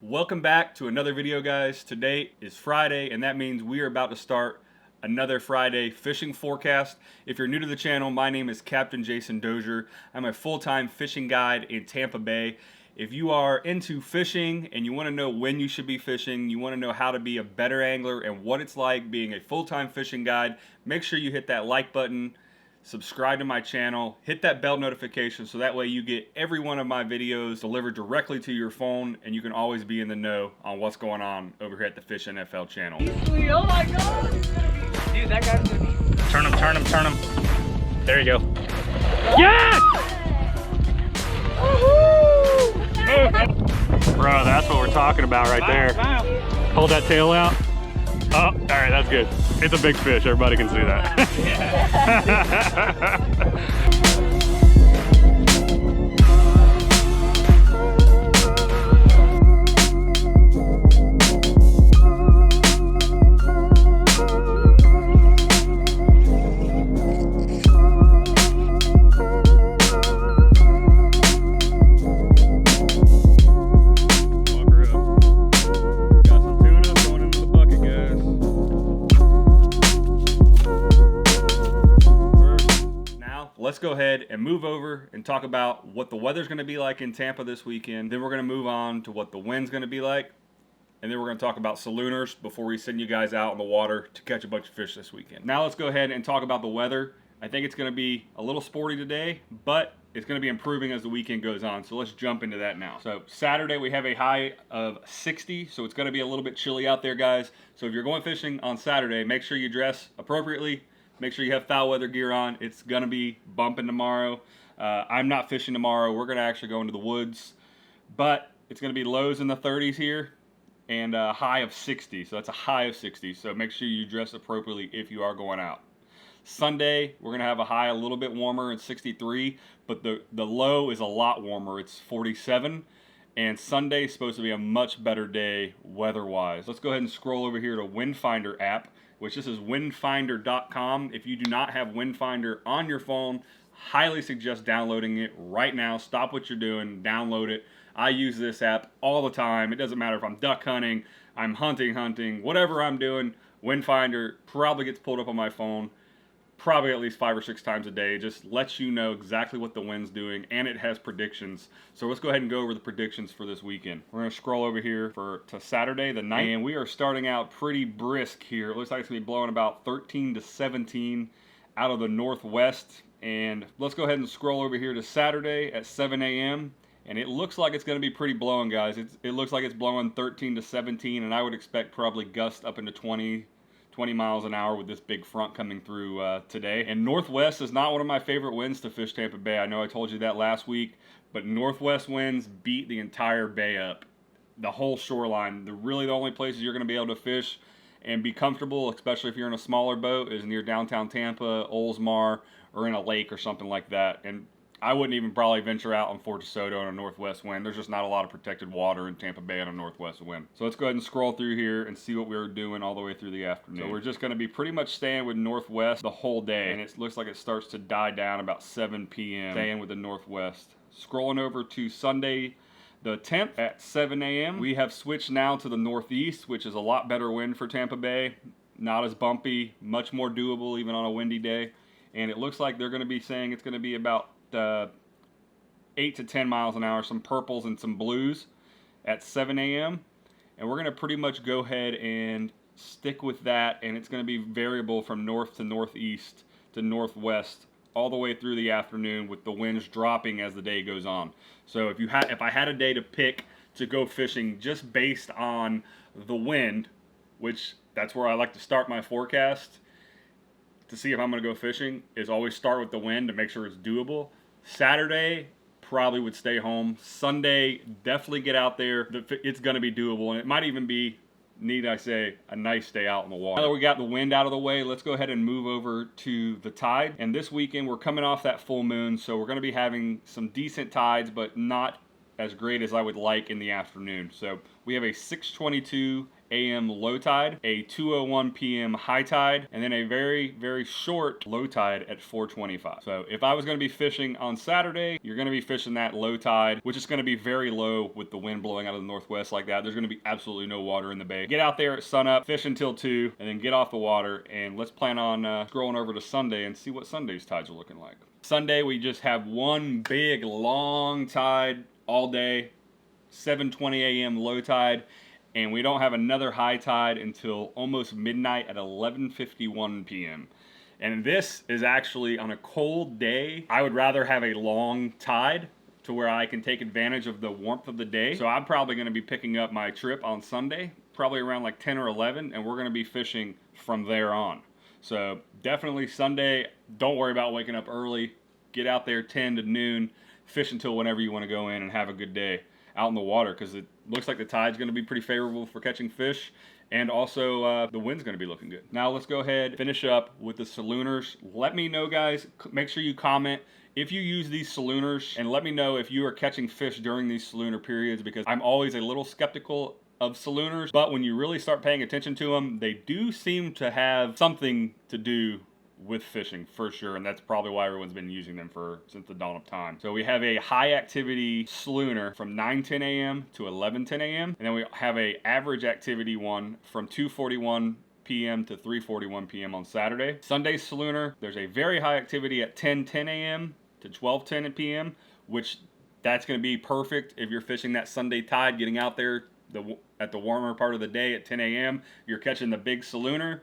Welcome back to another video, guys. Today is Friday, and that means we are about to start another Friday fishing forecast. If you're new to the channel, my name is Captain Jason Dozier. I'm a full-time fishing guide in Tampa Bay. If you are into fishing and you want to know when you should be fishing, you want to know how to be a better angler and what it's like being a full-time fishing guide, make sure you hit that like button, subscribe to my channel, hit that bell notification so that way you get every one of my videos delivered directly to your phone and you can always be in the know on what's going on over here at the Fish NFL channel. Oh my god! Dude, that guy's gonna be... Turn him, turn him, turn him. There you go. Yes! Bro, that's what we're talking about right there. Hold that tail out. Oh, all right, that's good. It's a big fish. Everybody can see that. Let's go ahead and move over and talk about what the weather's going to be like in Tampa this weekend. Then we're going to move on to what the wind's going to be like. And then we're going to talk about salunars before we send you guys out in the water to catch a bunch of fish this weekend. Now let's go ahead and talk about the weather. I think it's going to be a little sporty today, but it's going to be improving as the weekend goes on. So let's jump into that now. So Saturday we have a high of 60, so it's going to be a little bit chilly out there, guys. So if you're going fishing on Saturday, make sure you dress appropriately. Make sure you have foul weather gear on. It's going to be bumping tomorrow. I'm not fishing tomorrow. We're going to actually go into the woods. But it's going to be lows in the 30s here and a high of 60. So that's a high of 60. So make sure you dress appropriately if you are going out. Sunday, we're going to have a high a little bit warmer at 63. But the low is a lot warmer. It's 47. And Sunday is supposed to be a much better day weather-wise. Let's go ahead and scroll over here to Windfinder app, which this is windfinder.com. If you do not have Windfinder on your phone, highly suggest downloading it right now. Stop what you're doing, download it. I use this app all the time. It doesn't matter if I'm duck hunting, I'm hunting, whatever I'm doing, Windfinder probably gets pulled up on my phone probably at least 5 or 6 times a day. It just lets you know exactly what the wind's doing, and it has predictions. So let's go ahead and go over the predictions for this weekend. We're going to scroll over here to Saturday the 9th, and we are starting out pretty brisk here. It looks like it's going to be blowing about 13 to 17 out of the northwest. And let's go ahead and scroll over here to Saturday at 7 a.m. And it looks like it's going to be pretty blowing, guys. It looks like it's blowing 13 to 17, and I would expect probably gusts up into 20 miles an hour with this big front coming through today. And northwest is not one of my favorite winds to fish Tampa Bay. I know I told you that last week, but northwest winds beat the entire bay up, the whole shoreline. Really the only places you're going to be able to fish and be comfortable, especially if you're in a smaller boat, is near downtown Tampa, Oldsmar, or in a lake or something like that. And I wouldn't even probably venture out on Fort DeSoto on a northwest wind. There's just not a lot of protected water in Tampa Bay on a northwest wind. So let's go ahead and scroll through here and see what we were doing all the way through the afternoon. So we're just going to be pretty much staying with northwest the whole day, and it looks like it starts to die down about 7 p.m. staying with the northwest. Scrolling over to Sunday the 10th at 7 a.m. We have switched now to the northeast, which is a lot better wind for Tampa Bay. Not as bumpy, much more doable even on a windy day. And it looks like they're going to be saying it's going to be about 8 to 10 miles an hour, some purples and some blues at 7 a.m. And we're going to pretty much go ahead and stick with that, and it's going to be variable from north to northeast to northwest all the way through the afternoon, with the winds dropping as the day goes on. So if I had a day to pick to go fishing just based on the wind, which that's where I like to start my forecast to see if I'm going to go fishing, is always start with the wind to make sure it's doable. Saturday, probably would stay home. Sunday, definitely get out there. It's going to be doable, and it might even be, need I say, a nice day out in the water. Now that we got the wind out of the way, let's go ahead and move over to the tide. And this weekend, we're coming off that full moon, so we're going to be having some decent tides, but not as great as I would like in the afternoon. So we have a 6:22 a.m. low tide, a 2:01 p.m. high tide, and then a very, very short low tide at 4:25. So if I was going to be fishing on Saturday, you're going to be fishing that low tide, which is going to be very low with the wind blowing out of the northwest like that. There's going to be absolutely no water in the bay. Get out there at sunup, fish until 2, and then get off the water, and let's plan on scrolling over to Sunday and see what Sunday's tides are looking like. Sunday, we just have one big long tide all day, 7:20 a.m. low tide, and we don't have another high tide until almost midnight at 11:51 p.m. And this is actually on a cold day. I would rather have a long tide to where I can take advantage of the warmth of the day. So I'm probably going to be picking up my trip on Sunday, probably around like 10 or 11, and we're going to be fishing from there on. So definitely Sunday, don't worry about waking up early. Get out there 10 to noon, fish until whenever you want to go in, and have a good day out in the water, because it looks like the tide's going to be pretty favorable for catching fish, and also the wind's going to be looking good. Now let's go ahead and finish up with the salooners. Let me know, guys. Make sure you comment if you use these salooners, and let me know if you are catching fish during these salooner periods, because I'm always a little skeptical of salooners, but when you really start paying attention to them, they do seem to have something to do with fishing for sure, and that's probably why everyone's been using them since the dawn of time. So we have a high activity saloner from 9:10 a.m. to 11:10 a.m. and then we have a average activity one from 2:41 p.m. to 3:41 p.m. on Saturday. Sunday saloner, there's a very high activity at 10:10 a.m. to 12:10 p.m., which that's going to be perfect if you're fishing that Sunday tide, getting out there at the warmer part of the day at 10 a.m. You're catching the big salooner,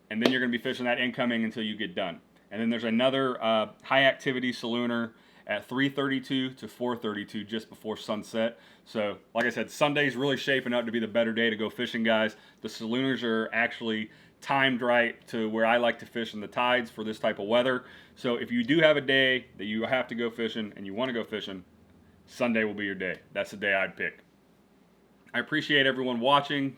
and then you're going to be fishing that incoming until you get done. And then there's another high activity salooner at 3:32 to 4:32 just before sunset. So like I said, Sunday's really shaping up to be the better day to go fishing, guys. The salooners are actually timed right to where I like to fish in the tides for this type of weather. So if you do have a day that you have to go fishing and you want to go fishing, Sunday will be your day. That's the day I'd pick. I appreciate everyone watching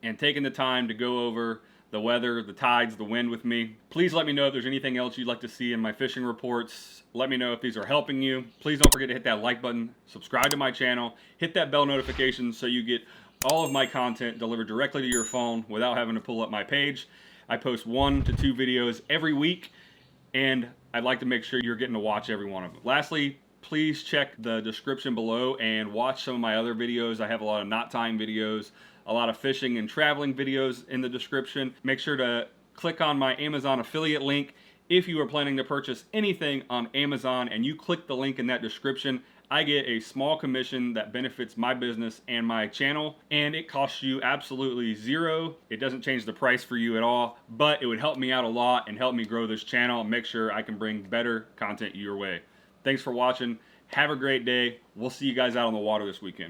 and taking the time to go over the weather, the tides, the wind with me. Please let me know if there's anything else you'd like to see in my fishing reports. Let me know if these are helping you. Please don't forget to hit that like button, subscribe to my channel, hit that bell notification so you get all of my content delivered directly to your phone without having to pull up my page. I post 1 to 2 videos every week, and I'd like to make sure you're getting to watch every one of them. Lastly, please check the description below and watch some of my other videos. I have a lot of knot tying videos, a lot of fishing and traveling videos in the description. Make sure to click on my Amazon affiliate link if you are planning to purchase anything on Amazon and you click the link in that description. I get a small commission that benefits my business and my channel, and it costs you absolutely zero. It doesn't change the price for you at all, but it would help me out a lot and help me grow this channel and make sure I can bring better content your way. Thanks for watching. Have a great day. We'll see you guys out on the water this weekend.